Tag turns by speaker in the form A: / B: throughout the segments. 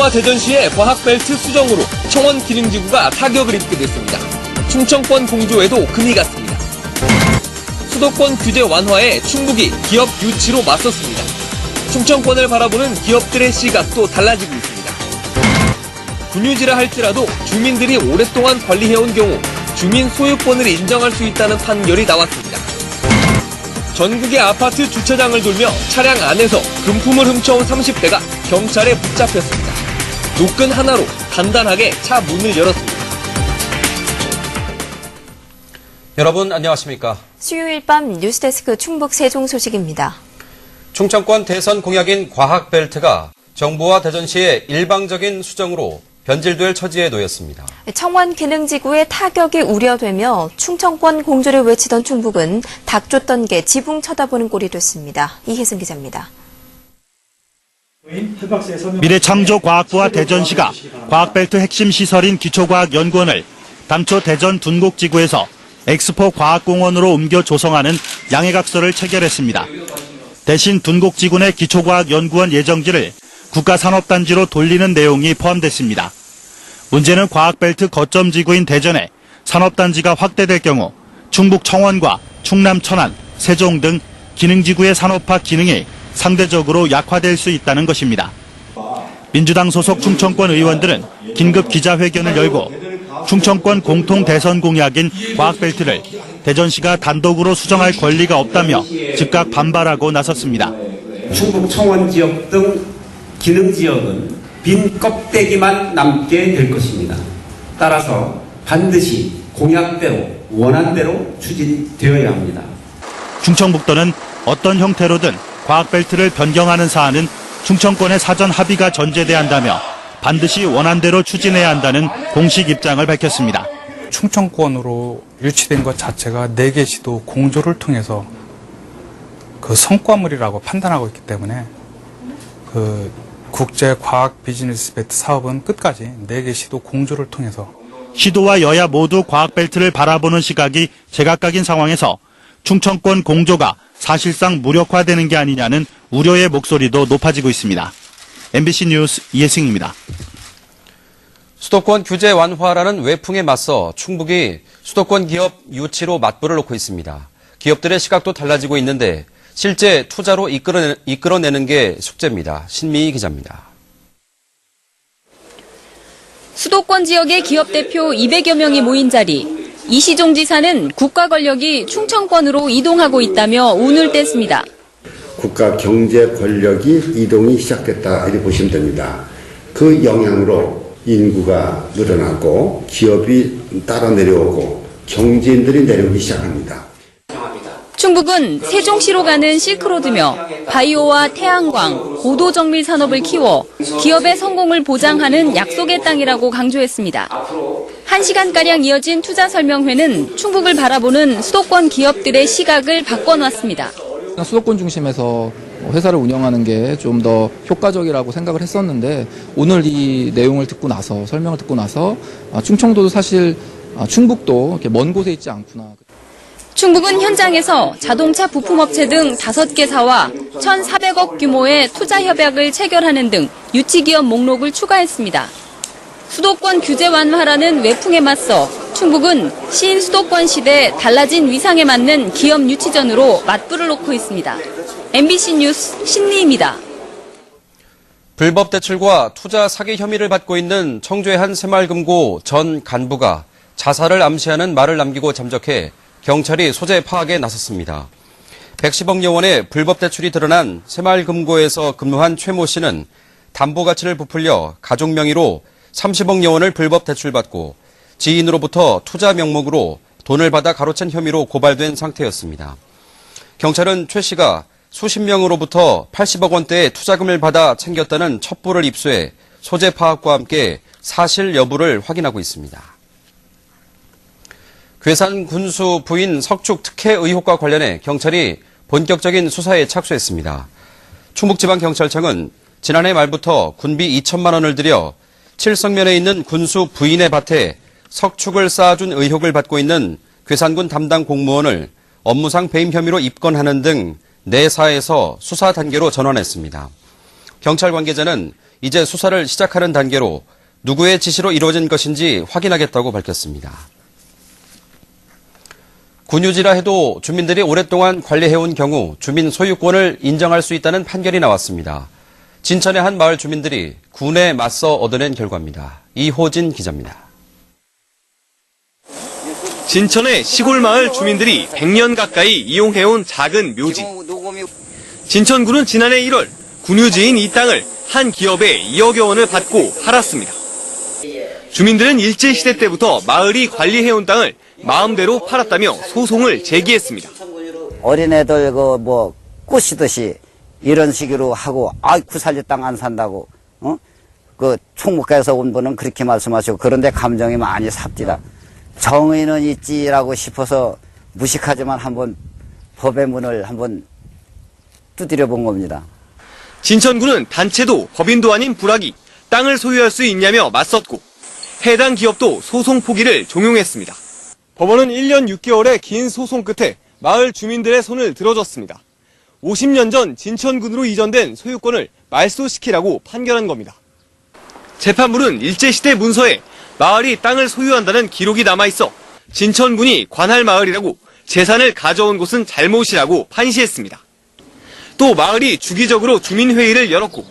A: 정부와 대전시의 과학벨트 수정으로 청원 기능지구가 타격을 입게 됐습니다. 충청권 공조에도 금이 갔습니다. 수도권 규제 완화에 충북이 기업 유치로 맞섰습니다. 충청권을 바라보는 기업들의 시각도 달라지고 있습니다. 분유지라 할지라도 주민들이 오랫동안 관리해온 경우 주민 소유권을 인정할 수 있다는 판결이 나왔습니다. 전국의 아파트 주차장을 돌며 차량 안에서 금품을 훔쳐온 30대가 경찰에 붙잡혔습니다. 노끈 하나로 간단하게 차 문을 열었습니다.
B: 여러분 안녕하십니까?
C: 수요일 밤 뉴스데스크 충북 세종 소식입니다.
B: 충청권 대선 공약인 과학벨트가 정부와 대전시의 일방적인 수정으로 변질될 처지에 놓였습니다.
C: 청원 기능지구의 타격이 우려되며 충청권 공조를 외치던 충북은 닭 쫓던 게 지붕 쳐다보는 꼴이 됐습니다. 이혜승 기자입니다.
D: 미래창조과학부와 대전시가 과학벨트 핵심 시설인 기초과학연구원을 당초 대전 둔곡지구에서 엑스포 과학공원으로 옮겨 조성하는 양해각서를 체결했습니다. 대신 둔곡지구 내 기초과학연구원 예정지를 국가산업단지로 돌리는 내용이 포함됐습니다. 문제는 과학벨트 거점지구인 대전에 산업단지가 확대될 경우 충북 청원과 충남 천안, 세종 등 기능지구의 산업화 기능이 상대적으로 약화될 수 있다는 것입니다. 민주당 소속 충청권 의원들은 긴급 기자회견을 열고 충청권 공통 대선 공약인 과학벨트를 대전시가 단독으로 수정할 권리가 없다며 즉각 반발하고 나섰습니다.
E: 충북 청원 지역 등 기능 지역은 빈 껍데기만 남게 될 것입니다. 따라서 반드시 공약대로 원안대로 추진되어야 합니다.
D: 충청북도는 어떤 형태로든 과학벨트를 변경하는 사안은 충청권의 사전 합의가 전제돼야 한다며 반드시 원안대로 추진해야 한다는 공식 입장을 밝혔습니다.
F: 충청권으로 유치된 것 자체가 4개 시도 공조를 통해서 그 성과물이라고 판단하고 있기 때문에 그 국제 과학 비즈니스 벨트 사업은 끝까지 4개 시도 공조를 통해서
D: 시도와 여야 모두 과학벨트를 바라보는 시각이 제각각인 상황에서 충청권 공조가 사실상 무력화되는 게 아니냐는 우려의 목소리도 높아지고 있습니다. MBC 뉴스 이혜승입니다.
B: 수도권 규제 완화라는 외풍에 맞서 충북이 수도권 기업 유치로 맞불을 놓고 있습니다. 기업들의 시각도 달라지고 있는데 실제 투자로 이끌어내는 게 숙제입니다. 신미희 기자입니다.
G: 수도권 지역의 기업 대표 200여 명이 모인 자리. 이시종 지사는 국가 권력이 충청권으로 이동하고 있다며 운을 뗐습니다.
H: 국가 경제 권력이 이동이 시작됐다 이렇게 보시면 됩니다. 그 영향으로 인구가 늘어나고 기업이 따라 내려오고 경제인들이 내려오기 시작합니다.
G: 충북은 세종시로 가는 실크로드며 바이오와 태양광, 고도정밀 산업을 키워 기업의 성공을 보장하는 약속의 땅이라고 강조했습니다. 1시간가량 이어진 투자 설명회는 충북을 바라보는 수도권 기업들의 시각을 바꿔놨습니다.
I: 수도권 중심에서 회사를 운영하는 게 좀 더 효과적이라고 생각을 했었는데 오늘 이 내용을 듣고 나서 설명을 듣고 나서 충청도도 사실 충북도 이렇게 먼 곳에 있지 않구나.
G: 충북은 현장에서 자동차 부품업체 등 5개사와 1,400억 규모의 투자 협약을 체결하는 등 유치기업 목록을 추가했습니다. 수도권 규제 완화라는 외풍에 맞서 충북은 신수도권 시대 달라진 위상에 맞는 기업 유치전으로 맞불을 놓고 있습니다. MBC 뉴스 신미입니다.
B: 불법 대출과 투자 사기 혐의를 받고 있는 청주의 한 새마을금고 전 간부가 자살을 암시하는 말을 남기고 잠적해 경찰이 소재 파악에 나섰습니다. 110억여 원의 불법 대출이 드러난 새마을금고에서 근무한 최모 씨는 담보 가치를 부풀려 가족 명의로 30억여 원을 불법 대출받고 지인으로부터 투자 명목으로 돈을 받아 가로챈 혐의로 고발된 상태였습니다. 경찰은 최 씨가 수십 명으로부터 80억 원대의 투자금을 받아 챙겼다는 첩보를 입수해 소재 파악과 함께 사실 여부를 확인하고 있습니다. 괴산 군수 부인 석축 특혜 의혹과 관련해 경찰이 본격적인 수사에 착수했습니다. 충북지방경찰청은 지난해 말부터 군비 2천만 원을 들여 칠성면에 있는 군수 부인의 밭에 석축을 쌓아준 의혹을 받고 있는 괴산군 담당 공무원을 업무상 배임 혐의로 입건하는 등 4사에서 수사 단계로 전환했습니다. 경찰 관계자는 이제 수사를 시작하는 단계로 누구의 지시로 이루어진 것인지 확인하겠다고 밝혔습니다. 군유지라 해도 주민들이 오랫동안 관리해온 경우 주민 소유권을 인정할 수 있다는 판결이 나왔습니다. 진천의 한 마을 주민들이 군에 맞서 얻어낸 결과입니다. 이호진 기자입니다.
A: 진천의 시골 마을 주민들이 100년 가까이 이용해온 작은 묘지. 진천군은 지난해 1월 군유지인 이 땅을 한 기업에 2억여 원을 받고 팔았습니다. 주민들은 일제시대 때부터 마을이 관리해온 땅을 마음대로 팔았다며 소송을 제기했습니다.
J: 어린애들 꼬시듯이 이런 식으로 하고 구살리 땅 안 산다고 총무과에서 온 분은 그렇게 말씀하시고 그런데 감정이 많이 삽디다. 정의는 있지라고 싶어서 무식하지만 한번 법의 문을 한번 두드려 본 겁니다.
A: 진천군은 단체도 법인도 아닌 불악이 땅을 소유할 수 있냐며 맞섰고 해당 기업도 소송 포기를 종용했습니다. 법원은 1년 6개월의 긴 소송 끝에 마을 주민들의 손을 들어줬습니다. 50년 전 진천군으로 이전된 소유권을 말소시키라고 판결한 겁니다. 재판부는 일제시대 문서에 마을이 땅을 소유한다는 기록이 남아있어 진천군이 관할 마을이라고 재산을 가져온 곳은 잘못이라고 판시했습니다. 또 마을이 주기적으로 주민회의를 열었고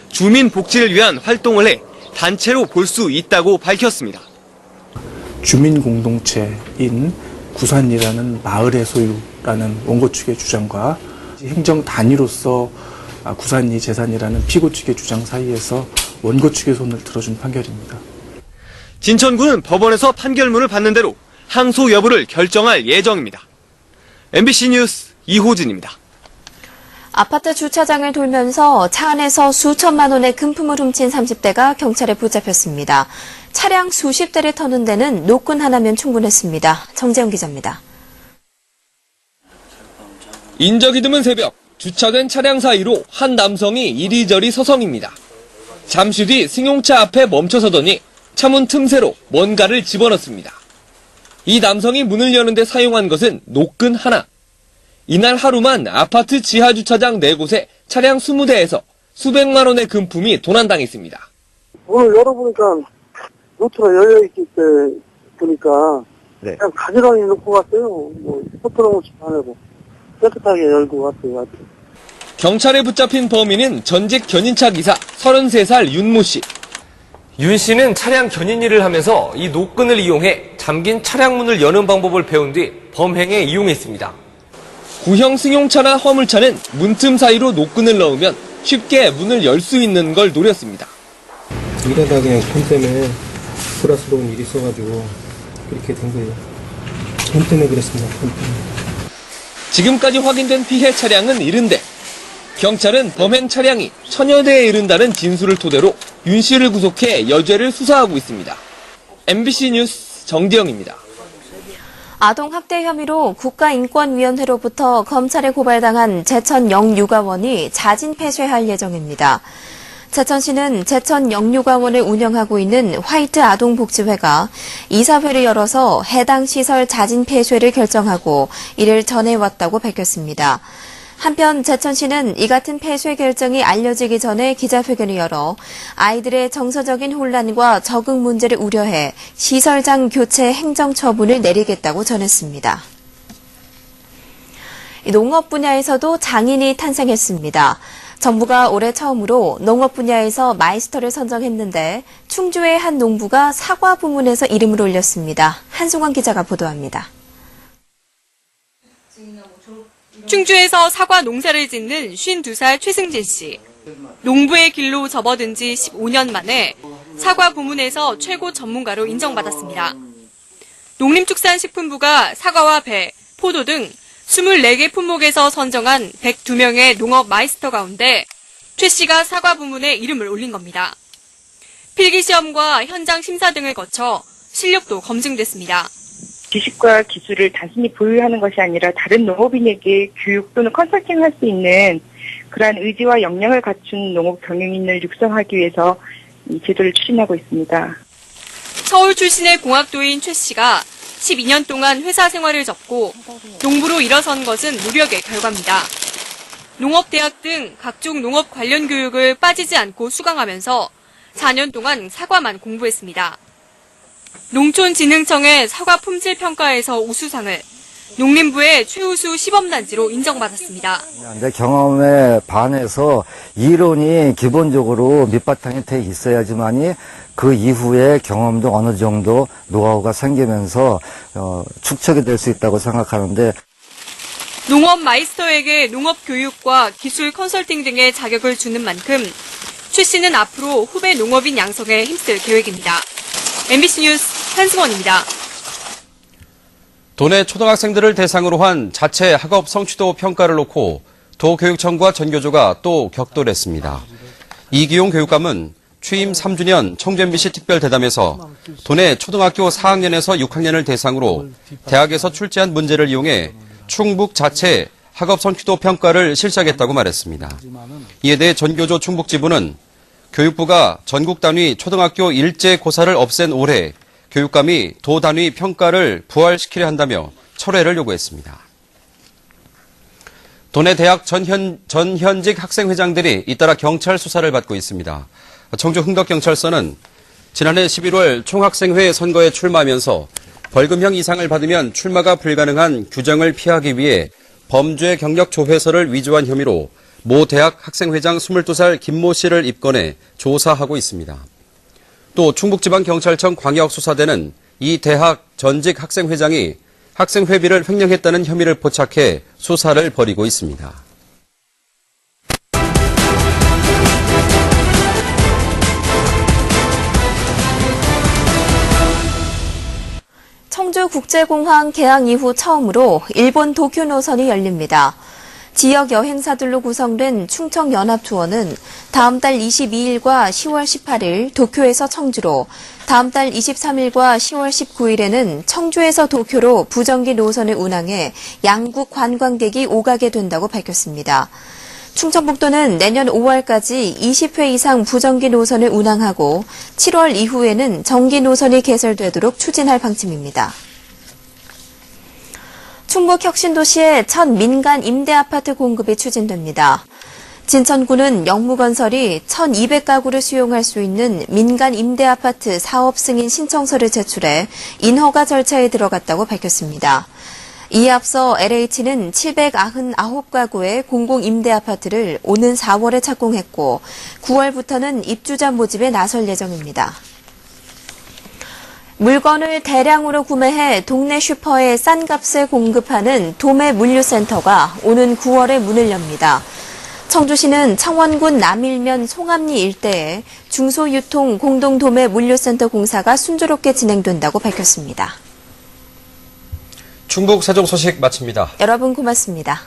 A: 주민 복지를 위한 활동을 해 단체로 볼 수 있다고 밝혔습니다.
K: 주민 공동체인 구산리라는 마을의 소유라는 원고 측의 주장과 행정 단위로서 구산리 재산이라는 피고 측의 주장 사이에서 원고 측의 손을 들어준 판결입니다.
A: 진천군은 법원에서 판결문을 받는 대로 항소 여부를 결정할 예정입니다. MBC 뉴스 이호진입니다.
C: 아파트 주차장을 돌면서 차 안에서 수천만 원의 금품을 훔친 30대가 경찰에 붙잡혔습니다. 차량 수십 대를 터는 데는 노끈 하나면 충분했습니다. 정재영 기자입니다.
A: 인적이 드문 새벽, 주차된 차량 사이로 한 남성이 이리저리 서성입니다. 잠시 뒤 승용차 앞에 멈춰서더니 차문 틈새로 뭔가를 집어넣습니다. 이 남성이 문을 여는데 사용한 것은 노끈 하나. 이날 하루만 아파트 지하주차장 4곳에 차량 20대에서 수백만 원의 금품이 도난당했습니다.
L: 문을 열어보니까 노트가 열려있기 때 보니까 그냥 가지런히 놓고 갔어요. 포트런 것이 안 하고 깨끗하게 열고 갔어요. 아주.
A: 경찰에 붙잡힌 범인은 전직 견인차 기사 33살 윤모 씨. 윤 씨는 차량 견인 일을 하면서 이 노끈을 이용해 잠긴 차량 문을 여는 방법을 배운 뒤 범행에 이용했습니다. 구형 승용차나 화물차는 문틈 사이로 노끈을 넣으면 쉽게 문을 열 수 있는 걸 노렸습니다.
M: 일하다 그냥 돈 때문에 불화스러운 일이 있어가지고 그렇게 된 거예요. 돈 때문에 그랬습니다. 돈 때문에.
A: 지금까지 확인된 피해 차량은 70대. 경찰은 범행 차량이 1000여 대에 이른다는 진술을 토대로 윤 씨를 구속해 여죄를 수사하고 있습니다. MBC 뉴스 정지영입니다.
C: 아동학대 혐의로 국가인권위원회로부터 검찰에 고발당한 제천 영유아원이 자진 폐쇄할 예정입니다. 제천시는 제천 영유아원을 운영하고 있는 화이트 아동복지회가 이사회를 열어서 해당 시설 자진 폐쇄를 결정하고 이를 전해왔다고 밝혔습니다. 한편 제천시는 이 같은 폐쇄 결정이 알려지기 전에 기자회견을 열어 아이들의 정서적인 혼란과 적응 문제를 우려해 시설장 교체 행정처분을 내리겠다고 전했습니다. 농업 분야에서도 장인이 탄생했습니다. 정부가 올해 처음으로 농업 분야에서 마이스터를 선정했는데 충주의 한 농부가 사과 부문에서 이름을 올렸습니다. 한승원 기자가 보도합니다.
N: 충주에서 사과 농사를 짓는 52살 최승진 씨. 농부의 길로 접어든 지 15년 만에 사과 부문에서 최고 전문가로 인정받았습니다. 농림축산식품부가 사과와 배, 포도 등 24개 품목에서 선정한 102명의 농업 마이스터 가운데 최 씨가 사과 부문에 이름을 올린 겁니다. 필기시험과 현장 심사 등을 거쳐 실력도 검증됐습니다.
O: 지식과 기술을 단순히 보유하는 것이 아니라 다른 농업인에게 교육 또는 컨설팅을 할 수 있는 그러한 의지와 역량을 갖춘 농업 경영인을 육성하기 위해서 이 제도를 추진하고 있습니다.
N: 서울 출신의 공학도인 최 씨가 12년 동안 회사 생활을 접고 농부로 일어선 것은 노력의 결과입니다. 농업대학 등 각종 농업 관련 교육을 빠지지 않고 수강하면서 4년 동안 사과만 공부했습니다. 농촌진흥청의 사과 품질 평가에서 우수상을, 농림부의 최우수 시범단지로 인정받았습니다.
P: 이제 경험에 반해서 이론이 기본적으로 밑바탕이 돼 있어야지만이 그 이후에 경험도 어느 정도 노하우가 생기면서 축적이 될 수 있다고 생각하는데,
N: 농업 마이스터에게 농업 교육과 기술 컨설팅 등의 자격을 주는 만큼 최 씨는 앞으로 후배 농업인 양성에 힘쓸 계획입니다. MBC 뉴스 한승원입니다.
B: 도내 초등학생들을 대상으로 한 자체 학업 성취도 평가를 놓고 도교육청과 전교조가 또 격돌했습니다. 이기용 교육감은 취임 3주년 청주 MBC 특별대담에서 도내 초등학교 4학년에서 6학년을 대상으로 대학에서 출제한 문제를 이용해 충북 자체 학업 성취도 평가를 실시하겠다고 말했습니다. 이에 대해 전교조 충북지부는 교육부가 전국 단위 초등학교 일제 고사를 없앤 올해 교육감이 도 단위 평가를 부활시키려 한다며 철회를 요구했습니다. 도내 대학 전현직 학생회장들이 잇따라 경찰 수사를 받고 있습니다. 청주 흥덕경찰서는 지난해 11월 총학생회 선거에 출마하면서 벌금형 이상을 받으면 출마가 불가능한 규정을 피하기 위해 범죄 경력 조회서를 위조한 혐의로 모 대학 학생회장 22살 김모 씨를 입건해 조사하고 있습니다. 또 충북지방경찰청 광역수사대는 이 대학 전직 학생회장이 학생회비를 횡령했다는 혐의를 포착해 수사를 벌이고 있습니다.
C: 청주국제공항 개항 이후 처음으로 일본 도쿄 노선이 열립니다. 지역 여행사들로 구성된 충청연합투어는 다음 달 22일과 10월 18일 도쿄에서 청주로, 다음 달 23일과 10월 19일에는 청주에서 도쿄로 부정기 노선을 운항해 양국 관광객이 오가게 된다고 밝혔습니다. 충청북도는 내년 5월까지 20회 이상 부정기 노선을 운항하고 7월 이후에는 정기 노선이 개설되도록 추진할 방침입니다. 충북 혁신도시의 첫 민간 임대아파트 공급이 추진됩니다. 진천구는 영무건설이 1,200가구를 수용할 수 있는 민간 임대아파트 사업 승인 신청서를 제출해 인허가 절차에 들어갔다고 밝혔습니다. 이에 앞서 LH는 799가구의 공공임대아파트를 오는 4월에 착공했고 9월부터는 입주자 모집에 나설 예정입니다. 물건을 대량으로 구매해 동네 슈퍼에 싼 값에 공급하는 도매 물류센터가 오는 9월에 문을 엽니다. 청주시는 창원군 남일면 송암리 일대에 중소유통 공동도매 물류센터 공사가 순조롭게 진행된다고 밝혔습니다.
B: 충북 세종 소식 마칩니다.
C: 여러분 고맙습니다.